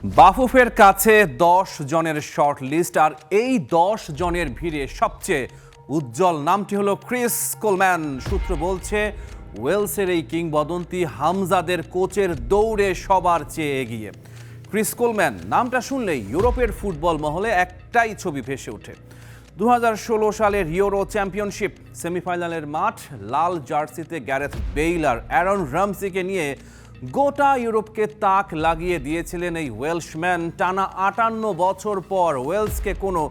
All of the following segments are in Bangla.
বাফুফের কাছে 10 জনের শর্ট লিস্ট, আর এই 10 জনের ভিড়ে সবচেয়ে উজ্জ্বল নামটি হলো ক্রিস কোলম্যান। সূত্র বলছে ওয়েলসের এই কিংবদন্তি হামজাদের কোচের দৌড়ে সবার চেয়ে এগিয়ে। ক্রিস কোলম্যান নামটা শুনলেই ইউরোপের ফুটবল মহলে একটাই ছবি ভেসে ওঠে। 2016 সালের ইউরো চ্যাম্পিয়নশিপ সেমিফাইনালের মাঠ, লাল জার্সিতে গ্যারেথ বেইল আর অ্যারন রামসিকে নিয়ে গোটা ইউরোপকে তাক লাগিয়ে দিয়েছিলেন এই ওয়েলশম্যান। টানা 58 বছর পর ওয়েলসকে কোনো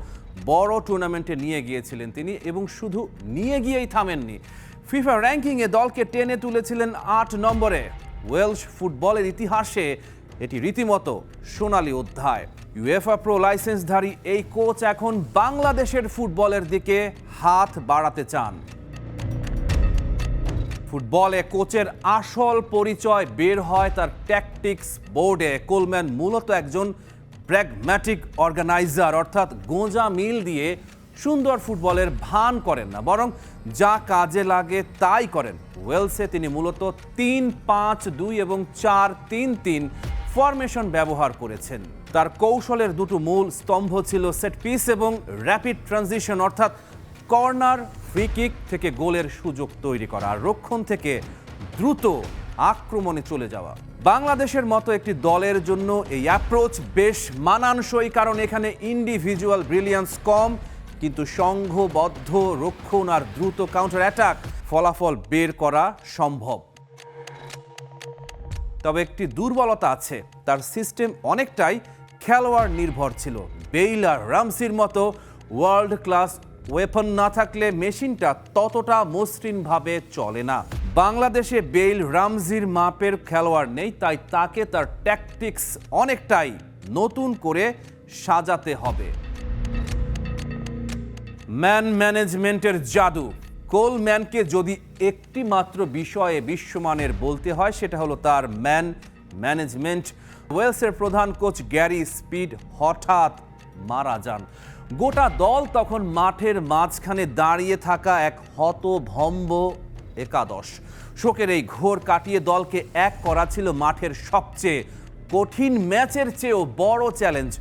বড় টুর্নামেন্টে নিয়ে গিয়েছিলেন তিনি, এবং শুধু নিয়ে গিয়েই থামেননি, ফিফা র্যাঙ্কিংয়ে দলকে টেনে তুলেছিলেন 8 নম্বরে। ওয়েলশ ফুটবলের ইতিহাসে এটি রীতিমতো সোনালী অধ্যায়। ইউএফা প্রো লাইসেন্সধারী এই কোচ এখন বাংলাদেশের ফুটবলের দিকে হাত বাড়াতে চান। ফুটবলে কোচের আসল পরিচয় বের হয় তার ট্যাকটিক্স বোর্ডে। কোলম্যান মূলত একজন প্র্যাগম্যাটিক অর্গানাইজার, অর্থাৎ গোঁজা মিল দিয়ে সুন্দর ফুটবলের ভান করেন না, বরং যা কাজে লাগে তাই করেন। ওয়েলসে তিনি মূলত 3-5-2 এবং 4-3-3 ফরমেশন ব্যবহার করেছেন। তার কৌশলের দুটো মূল স্তম্ভ ছিল সেট পিস এবং র্যাপিড ট্রানজিশন, অর্থাৎ কর্নার, ফ্রি কিক থেকে গোলের সুযোগ তৈরি করা আর রক্ষণ থেকে দ্রুত আক্রমণে চলে যাওয়া। বাংলাদেশের মতো একটি দলের জন্য এই অ্যাপ্রোচ বেশ মানানসই, কারণ এখানে ইন্ডিভিজুয়াল ব্রিলিয়ান্স কম, কিন্তু সংঘবদ্ধ রক্ষণ আর দ্রুত কাউন্টার অ্যাটাক ফলাফল বের করা সম্ভব। তবে একটি দুর্বলতা আছে, তার সিস্টেম অনেকটাই খেলোয়াড় নির্ভর ছিল। বেইল আর রামসির মতো ওয়ার্ল্ড ক্লাস ওয়েপন না থাকলে মেশিনটা ততটা মসৃণভাবে চলে না। বাংলাদেশে বেইল রামজির মাপের খেলোয়াড় নেই, তাই তাকে তার ট্যাকটিক্স অনেকটাই নতুন করে সাজাতে হবে। ম্যান ম্যানেজমেন্টের জাদু। কোলম্যানকে যদি একটি মাত্র বিষয়ে বিশ্বমানের বলতে হয়, সেটা হলো তার ম্যান ম্যানেজমেন্ট। ওয়েলসের প্রধান কোচ গ্যারি স্পিড হঠাৎ মারা যান। গোটা দল তখন মাঠের মাঝখানে দাঁড়িয়ে থাকা এক হতভম্ব একাদশ। শোকের এই ঘোর কাটিয়ে দলকে এক করা ছিল মাঠের সবচেয়ে কঠিন ম্যাচের চেয়েও বড় চ্যালেঞ্জ।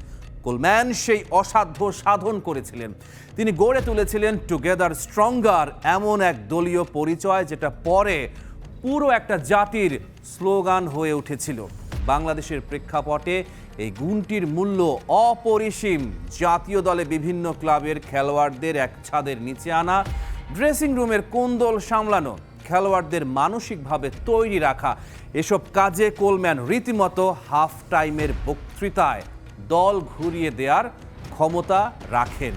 কোলম্যান সেই অসাধ্য সাধন করেছিলেন। তিনি গড়ে তুলেছিলেন টুগেদার স্ট্রঙ্গার, এমন এক দলীয় পরিচয় যেটা পরে পুরো একটা জাতির স্লোগান হয়ে উঠেছিল। বাংলাদেশের প্রেক্ষাপটে এই গুণটির মূল্য অপরিসীম। জাতীয় দলে বিভিন্ন ক্লাবের খেলোয়াড়দের এক ছাদের নিচে আনা, ড্রেসিং রুমের কোন্দল সামলানো, খেলোয়াড়দের মানসিকভাবে তৈরি রাখা, এসব কাজে কোলম্যান রীতিমতো হাফ টাইমের বক্তৃতায় দল ঘুরিয়ে দেওয়ার ক্ষমতা রাখেন।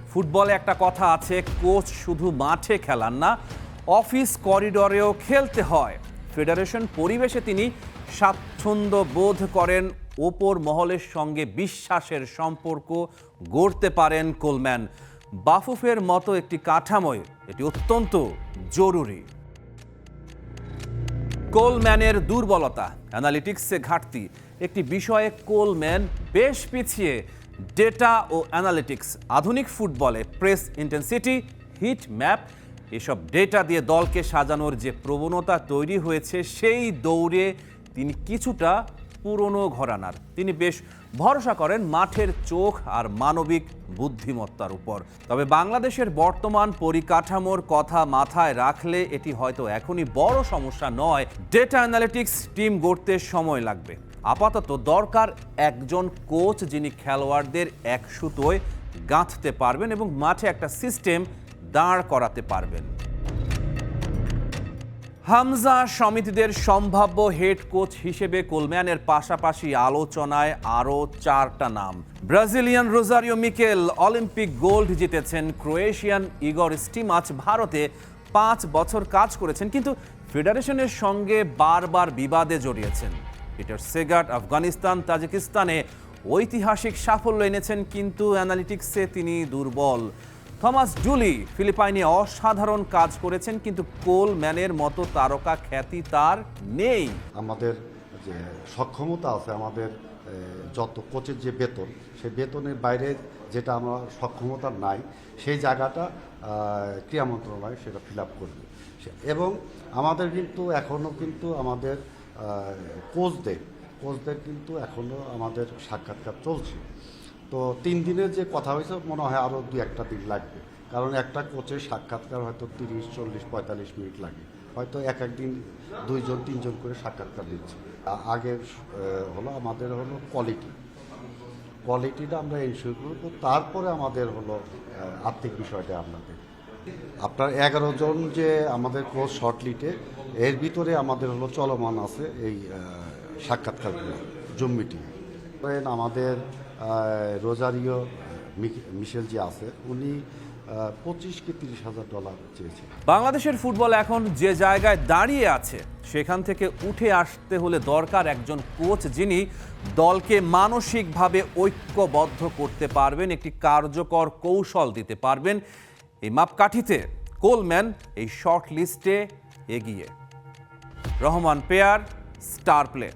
ফুটবলে একটা কথা আছে, কোচ শুধু মাঠে খেলান না, অফিস করিডোরেও খেলতে হয়। ফেডারেশন পরিবেশে তিনি স্বাচ্ছন্দ্য বোধ করেন, ওপর মহলের সঙ্গে বিশ্বাসের সম্পর্ক গড়তে পারেন কোলম্যান। বাফুফের মতো একটি কাঠামোয় এটি অত্যন্ত জরুরি। কোলম্যানের দুর্বলতা, অ্যানালিটিক্সে ঘাটতি। একটি বিষয়ে কোলম্যান বেশ পিছিয়ে, ডেটা ও অ্যানালিটিক্স। আধুনিক ফুটবলে প্রেস ইন্টেন্সিটি, হিট ম্যাপ, এসব ডেটা দিয়ে দলকে সাজানোর যে প্রবণতা তৈরি হয়েছে, সেই দৌড়ে তিনি কিছুটা পুরনো ঘরানার। তিনি বেশ ভরসা করেন মাঠের চোখ আর মানবিক বুদ্ধিমত্তার উপর। তবে বাংলাদেশের বর্তমান পরিকাঠামোর কথা মাথায় রাখলে এটি হয়তো এখনই বড় সমস্যা নয়। ডেটা অ্যানালিটিক্স টিম গড়তে সময় লাগবে। আপাতত দরকার একজন কোচ যিনি খেলোয়াড়দের এক সুতোয় গাঁথতে পারবেন এবং মাঠে একটা সিস্টেম দাঁড় করাতে পারবেন। হামজা সমিতিদের সম্ভাব্য হেড কোচ হিসেবে কোলম্যানের পাশাপাশি আলোচনায় আরও 4টা নাম। Brazilian Rosario Mikel Olympic gold জিতেছেন। ক্রোয়েশিয়ান ইগর স্টিমাচ ভারতে 5 বছর কাজ করেছেন, কিন্তু ফেডারেশনের সঙ্গে বারবার বিবাদে জড়িয়েছেন। পিটার সেগাট আফগানিস্তান, তাজিকিস্তানে ঐতিহাসিক সাফল্য এনেছেন, কিন্তু অ্যানালিটিক্সে তিনি দুর্বল। থমাস ডুলি ফিলিপাইনে অসাধারণ কাজ করেছেন, কিন্তু কোলম্যানের মতো তারকা খ্যাতি তার নেই। আমাদের যে সক্ষমতা আছে, আমাদের যত কোচের যে বেতন, সেই বেতনের বাইরে যেটা আমরা সক্ষমতা নাই, সেই জায়গাটা ক্রীড়া মন্ত্রণালয় সেটা ফিল আপ করবে। এবং আমাদের কিন্তু এখনও কিন্তু আমাদের কোচদের কোচদের কিন্তু এখনও আমাদের সাক্ষাৎকার চলছে। তো 3 দিনের যে কথা হয়েছে মনে হয় আরও 2-1টা দিন লাগবে, কারণ একটা কোচের সাক্ষাৎকার হয়তো 30, 40, 45 মিনিট লাগে, হয়তো এক দিন 2জন 3জন করে সাক্ষাৎকার দিচ্ছে। আগে হলো আমাদের হলো কোয়ালিটিটা আমরা এনশিওর করবো, তারপরে আমাদের হলো আর্থিক বিষয়টা আপনাদের। আপনার 11 জন যে আমাদের কোচ শর্টলিটে, এর ভিতরে আমাদের হলো চলমান আছে এই সাক্ষাৎকারগুলো, জুম মিটিং। আমাদের রোজারিও মিশেল যে আছে, উনি 25 কি 30 হাজার ডলার চেয়েছে। বাংলাদেশের ফুটবল এখন যে জায়গায় দাঁড়িয়ে আছে সেখান থেকে উঠে আসতে হলে দরকার একজন কোচ যিনি দলকে মানসিকভাবে ঐক্যবদ্ধ করতে পারবেন, একটি কার্যকর কৌশল দিতে পারবেন। এই মাপকাঠিতে কোলম্যান এই শর্ট লিস্টে এগিয়ে। Rahman pair, star play.